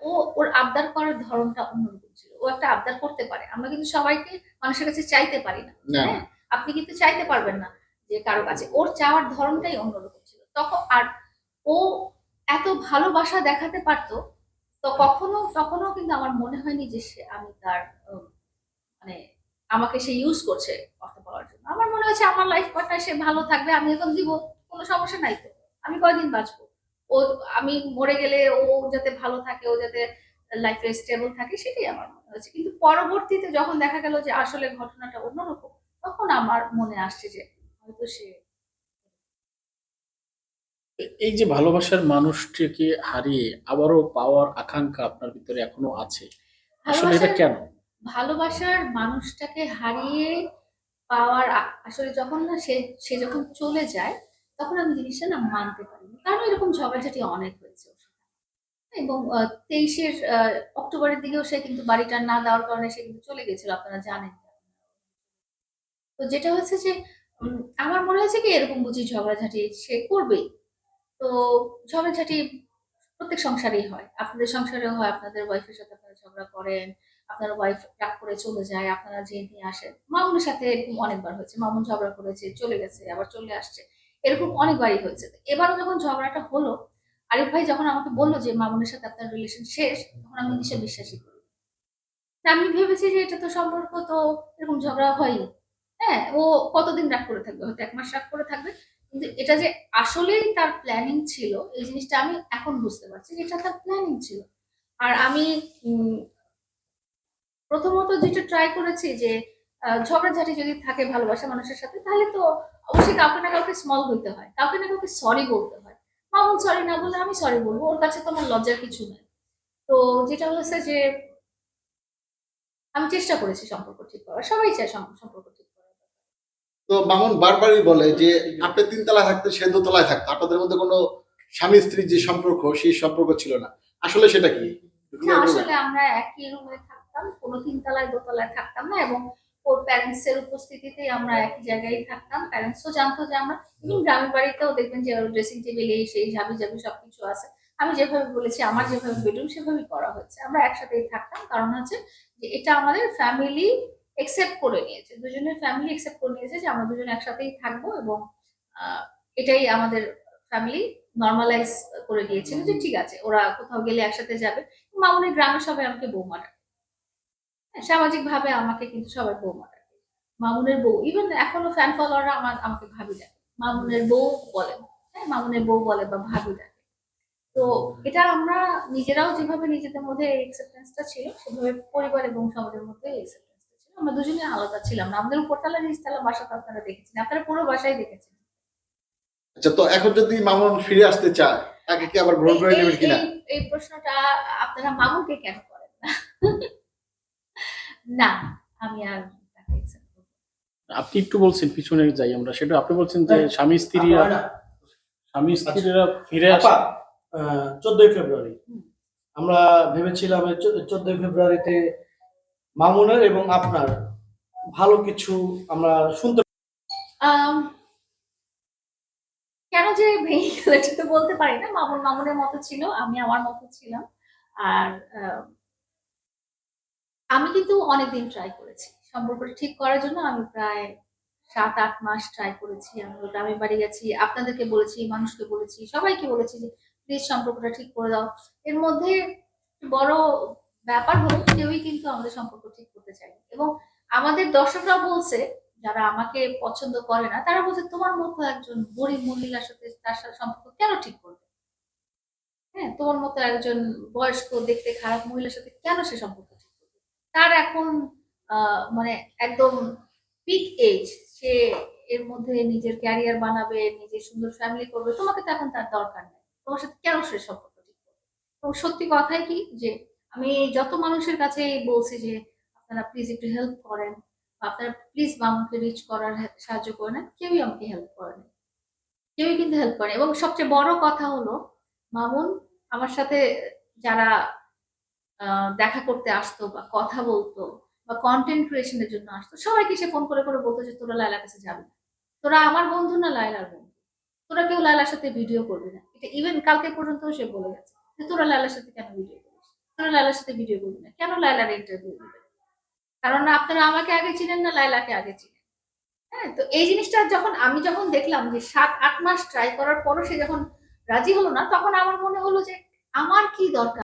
ও ওর আবদার করার ধরনটা অন্যরকম ছিল। ও একটা আবদার করতে পারে। আমরা কিন্তু সবাইকে মানুষের কাছে চাইতে পারি না। না, হ্যাঁ? না। আপনি কিন্তু চাইতে পারবেন না যে কারো কাছে। ওর চাওয়ার ধরনটাই অন্যরকম ছিল। আর ও এত ভালোবাসা দেখাতে পারত, তো তখনও কিন্তু আমার মনে হয়নি যে আমি তার মানে আমাকে সে ইউজ করছে কথা বলার জন্য। আমার মনে হচ্ছে আমার লাইফ পার্টনার সে ভালো থাকবে, আমি এখন দিব, কোনো সমস্যা নাই তো। আমি কয়দিন বাঁচবো? ও আমি মরে গেলে ও যাতে ভালো থাকে, ও যাতে লাইফে স্টেবল থাকে সেটাই আমার মনে হচ্ছে। কিন্তু পরবর্তীতে যখন দেখা গেল যে আসলে ঘটনাটা অন্যরকম, তখন আমার মনে আসছে যে হয়তো সে এই যে ভালোবাসার মানুষটিকে হারিয়ে আবারও পাওয়ার আকাঙ্ক্ষা আপনার ভিতরে এখনো আছে, আসলে এটা ভালোবাসার কেন? ভালোবাসার মানুষটাকে হারিয়ে পাওয়ার আসলে যখন না সে যখন চলে যায়, তখন আমি জিনিসটা না মানতে পারিনি। কারণ এরকম ঝগড়াঝাটি অনেক হয়েছে ওর সাথে। এবং ২৩ অক্টোবরের দিকেও সে কিন্তু বাড়িটা না দেওয়ার কারণে সে কিন্তু চলে গেছিল, আপনারা জানেন। তো যেটা হচ্ছে যে উম আমার মনে হয়েছে কি এরকম বুঝি ঝগড়াঝাটি সে করবেই। তো ঝগড়াঝাটি প্রত্যেক সংসারেই হয়। আপনাদের সংসারেও হয়, আপনাদের ওয়াইফের সাথে আপনারা ঝগড়া করেন, আপনার ওয়াইফ রাগ করে চলে যায়, আপনারা যেয়ে নিয়ে আসেন। মামুনের সাথে এরকম অনেকবার হয়েছে। মামুন ঝগড়া করেছে, চলে গেছে, আবার চলে আসছে। এরকম অনেকবারই হয়েছে। তো এবারও যখন ঝগড়াটা হলো, আরিফ ভাই যখন আমাকে বলল যে মামুনের সাথে আপনার রিলেশন শেষ, তখন আমি জিনিসটা বিশ্বাসই করি। আমি ভেবেছি যে এটা তো সম্পর্ক, তো এরকম ঝগড়া হয়ই। হ্যাঁ, ও কতদিন রাগ করে থাকবে? হয়তো ১ মাস রাগ করে থাকবে। কিন্তু এটা যে আসলেই তার প্ল্যানিং ছিল, এই জিনিসটা আমি এখন বুঝতে পারছি যে এটা তার প্ল্যানিং ছিল। আর আমি উম প্রথমত যেটা ট্রাই করেছি যে ঝগড়াঝাটি যদি থাকে ভালোবাসা মানুষের সাথে, তাহলে তো অবশ্যই কাউকে না কাউকে স্মল হইতে হয়। কাউকে না কাউকে সরি বলতে হয়। মামুন সরি না বললে আমি সরি বলব। ওর কাছে তো আমার লজ্জার কিছু নাই। তো যেটা হচ্ছে যে আমি চেষ্টা করেছি সম্পর্ক ঠিক করার। সবাই চায় সম্পর্ক ঠিক করার। তো মামুন বারবারই বলে যে আপনি ৩ তলায় থাকতেন, সে ২ তলায় থাকতো। আপনাদের মধ্যে কোনো স্বামী-স্ত্রীর যে সম্পর্ক, সেই সম্পর্ক ছিল না। আসলে সেটা কি? একটু না, ক্লিয়ার করবেন? আসলে আমরা একই রুমে থাকতাম। কোনো ৩ তলায় দোতলায় থাকতাম না, এবং ওর প্যারেন্টস এর উপস্থিতিতেই আমরা একই জায়গায় থাকতাম। প্যারেন্টস ও জানতো যে আমরা গ্রামের বাড়িতেও দেখবেন যে ওর ড্রেসিং টেবিলে সেই ঝাবি সবকিছু আছে। আমি যেভাবে বলেছি আমার যেভাবে বেডরুম সেভাবেই করা হয়েছে। আমরা একসাথেই থাকতাম। কারণ হচ্ছে যে এটা আমাদের ফ্যামিলি একসেপ্ট করে নিয়েছে। দুজনের ফ্যামিলি একসেপ্ট করে নিয়েছে যে আমরা দুজন একসাথেই থাকবো, এবং আ এটাই আমাদের ফ্যামিলি নরমালাইজ করে দিয়েছিল যে ঠিক আছে, ওরা কোথাও গেলে একসাথে যাবে। মামুনের গ্রামের সবাই আমাকে বৌমা ডাকে। হ্যাঁ, সামাজিকভাবে আমাকে কিন্তু সবাই বৌমা ডাকে। মামুনের বউ, ইভেন এখনো ফ্যান ফলোয়াররা আমাকে ভাবি ডাকে। মামুনের বউ বলে। হ্যাঁ, মামুনের বউ বলে বা ভাবি ডাকে। তো এটা আমরা নিজেরাও যেভাবে নিজেদের মধ্যে এই acceptance টা ছিল, সেভাবে পরিবার এবং সমাজের মধ্যে এই acceptance টা ছিল। আমরা দুজনেই আলাদা ছিলাম না। আমাদের উপরতলা নিচতলা বাসা তো আপনারা দেখেছেন। আপনারা পুরো বাসাই দেখেছেন। আচ্ছা, তো এখন যদি মামুন ফিরে আসতে চায়, তাকে কি আবার গ্রহণ এই করে এই নেবেন কিনা? এই এই প্রশ্নটা আপনারা মামুনকে কেন করেন না? না, আমি আর তাকে accept করব না। আপনি একটু বলছেন, পিছনে যাই আমরা। সেটা আপনি বলছেন যে স্বামী-স্ত্রীরা ফিরে আপা, আসে। 14ই ফেব্রুয়ারি হুম। আমরা ভেবেছিলাম 14ই ফেব্রুয়ারিতে মামুনের এবং আপনার ভালো কিছু আমরা শুনতে। আম কেন যে ভেঙে গেল এটা তো বলতে পারি না। মামুন মামুনের মতো ছিল, আমি আমার মতো ছিলাম। আর আ আমি কিন্তু অনেকদিন ট্রাই করেছি। সম্পর্কটা ঠিক করার জন্য আমি প্রায় ৭-৮ মাস ট্রাই করেছি। আমি গ্রামের বাড়ি গেছি, আপনাদেরকে বলেছি, মানুষকে বলেছি, সবাইকে বলেছি যে প্লিজ সম্পর্কটা ঠিক করে দাও। এর মধ্যে বড় ব্যাপার হলো কেউই কিন্তু আমাদের সম্পর্ক ঠিক করতে চায়নি। এবং আমাদের দর্শকরাও বলছে, যারা আমাকে পছন্দ করে না, তারা বলছে তোমার মতো একজন গরিব মহিলার সাথে তার সাথে সম্পর্ক কেন ঠিক করবে? হ্যাঁ, তোমার মতো একজন বয়স্ক দেখতে খারাপ মহিলার সাথে কেন সে সম্পর্ক ঠিক করবে? তার এখন মানে একদম পিক এজ, সে এর মধ্যে নিজের ক্যারিয়ার বানাবে, নিজের সুন্দর ফ্যামিলি করবে। তোমাকে তো এখন তার দরকার নেই। তোমার সাথে কেন সে সম্পর্ক ঠিক করবে? তো সত্যি কথাই কি যে আমি যত মানুষের কাছে বলছি যে আপনারা প্লিজ একটু হেল্প করেন, বা আপনারা প্লিজ মামুনকে রিচ করার সাহায্য করে নেন, কেউই আমাকে হেল্প করেনি। কেউই কিন্তু হেল্প করে, এবং সবচেয়ে বড় কথা হলো মামুন আমার সাথে যারা দেখা করতে আসতো বা কথা বলতো বা কনটেন্ট ক্রিয়েশন এর জন্য আসতো, সবাইকে সে ফোন করে বলতো যে তোরা লায়লার কাছে যাবি না। তোরা আমার বন্ধু না লায়লার বন্ধু। তোরা কেউ লায়লার সাথে ভিডিও করবি না। এটা ইভেন কালকে পর্যন্ত সে বলে গেছে যে তোরা লায়লার সাথে কেন ভিডিও করিস? লায়লার সাথে ভিডিও করবি না, কেন লায়লার ইন্টারভিউ দিবে? কারণ আপনারা আমাকে আগে চিনেন না লায়লাকে আগে চিনেন। হ্যাঁ, তো এই জিনিসটা যখন দেখলাম যে 7-8 মাস ট্রাই করার পরও সে যখন রাজি হলো না, তখন আমার মনে হলো যে আমার কি দরকার